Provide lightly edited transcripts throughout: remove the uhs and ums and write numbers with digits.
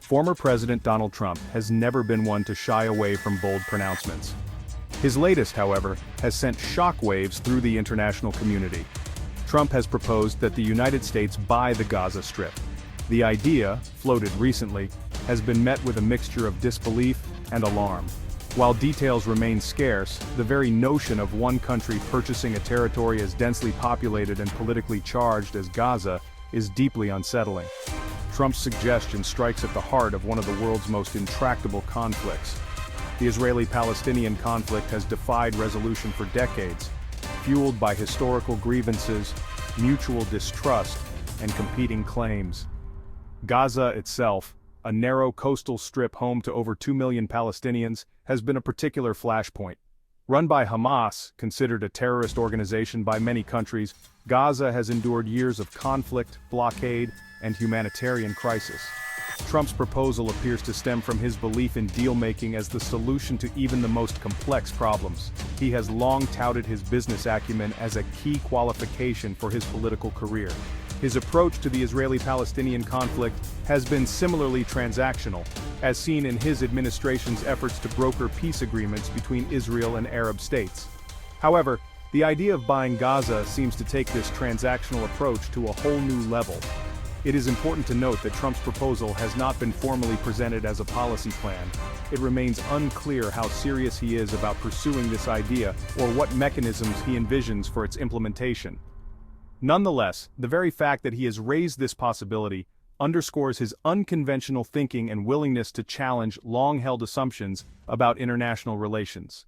Former President Donald Trump has never been one to shy away from bold pronouncements. His latest, however, has sent shockwaves through the international community. Trump has proposed that the United States buy the Gaza Strip. The idea, floated recently, has been met with a mixture of disbelief and alarm. While details remain scarce, the very notion of one country purchasing a territory as densely populated and politically charged as Gaza is deeply unsettling. Trump's suggestion strikes at the heart of one of the world's most intractable conflicts. The Israeli-Palestinian conflict has defied resolution for decades, fueled by historical grievances, mutual distrust, and competing claims. Gaza itself, a narrow coastal strip home to over 2 million Palestinians, has been a particular flashpoint. Run by Hamas, considered a terrorist organization by many countries, Gaza has endured years of conflict, blockade, and humanitarian crisis. Trump's proposal appears to stem from his belief in deal-making as the solution to even the most complex problems. He has long touted his business acumen as a key qualification for his political career. His approach to the Israeli-Palestinian conflict has been similarly transactional, as seen in his administration's efforts to broker peace agreements between Israel and Arab states. However, the idea of buying Gaza seems to take this transactional approach to a whole new level. It is important to note that Trump's proposal has not been formally presented as a policy plan. It remains unclear how serious he is about pursuing this idea or what mechanisms he envisions for its implementation. Nonetheless, the very fact that he has raised this possibility underscores his unconventional thinking and willingness to challenge long-held assumptions about international relations.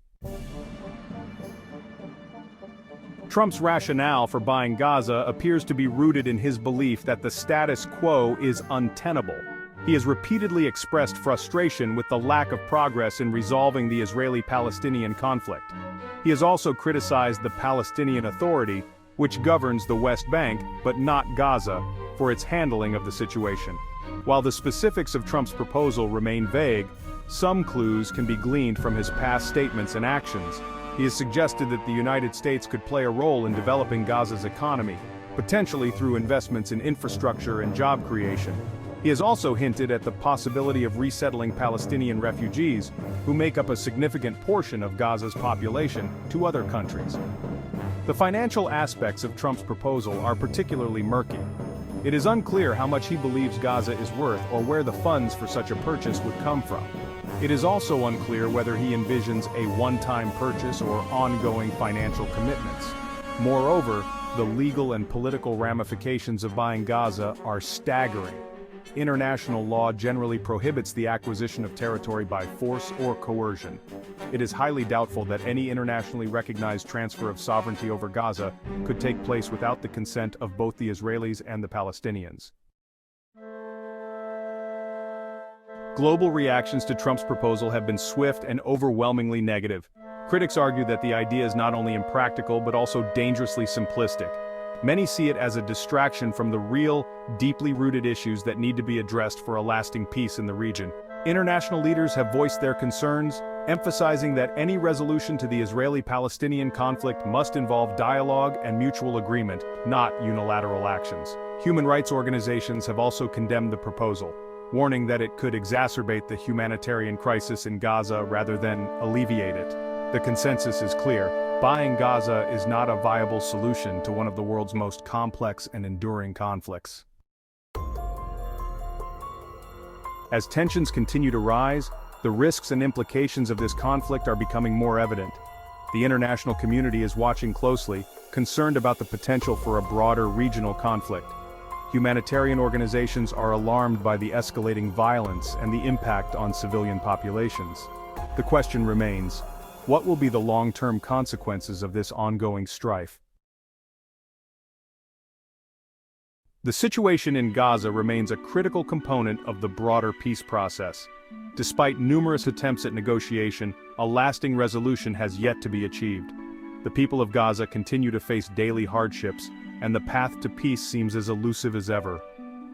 Trump's rationale for buying Gaza appears to be rooted in his belief that the status quo is untenable. He has repeatedly expressed frustration with the lack of progress in resolving the Israeli-Palestinian conflict. He has also criticized the Palestinian Authority, which governs the West Bank, but not Gaza, for its handling of the situation. While the specifics of Trump's proposal remain vague, some clues can be gleaned from his past statements and actions. He has suggested that the United States could play a role in developing Gaza's economy, potentially through investments in infrastructure and job creation. He has also hinted at the possibility of resettling Palestinian refugees, who make up a significant portion of Gaza's population, to other countries. The financial aspects of Trump's proposal are particularly murky. It is unclear how much he believes Gaza is worth or where the funds for such a purchase would come from. It is also unclear whether he envisions a one-time purchase or ongoing financial commitments. Moreover, the legal and political ramifications of buying Gaza are staggering. International law generally prohibits the acquisition of territory by force or coercion. It is highly doubtful that any internationally recognized transfer of sovereignty over Gaza could take place without the consent of both the Israelis and the Palestinians. Global reactions to Trump's proposal have been swift and overwhelmingly negative. Critics argue that the idea is not only impractical but also dangerously simplistic. Many see it as a distraction from the real, deeply rooted issues that need to be addressed for a lasting peace in the region. International leaders have voiced their concerns, emphasizing that any resolution to the Israeli-Palestinian conflict must involve dialogue and mutual agreement, not unilateral actions. Human rights organizations have also condemned the proposal, warning that it could exacerbate the humanitarian crisis in Gaza rather than alleviate it. The consensus is clear: buying Gaza is not a viable solution to one of the world's most complex and enduring conflicts. As tensions continue to rise, the risks and implications of this conflict are becoming more evident. The international community is watching closely, concerned about the potential for a broader regional conflict. Humanitarian organizations are alarmed by the escalating violence and the impact on civilian populations. The question remains: what will be the long-term consequences of this ongoing strife? The situation in Gaza remains a critical component of the broader peace process. Despite numerous attempts at negotiation, a lasting resolution has yet to be achieved. The people of Gaza continue to face daily hardships, and the path to peace seems as elusive as ever.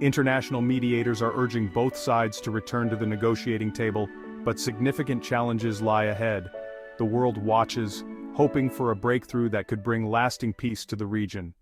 International mediators are urging both sides to return to the negotiating table, but significant challenges lie ahead. The world watches, hoping for a breakthrough that could bring lasting peace to the region.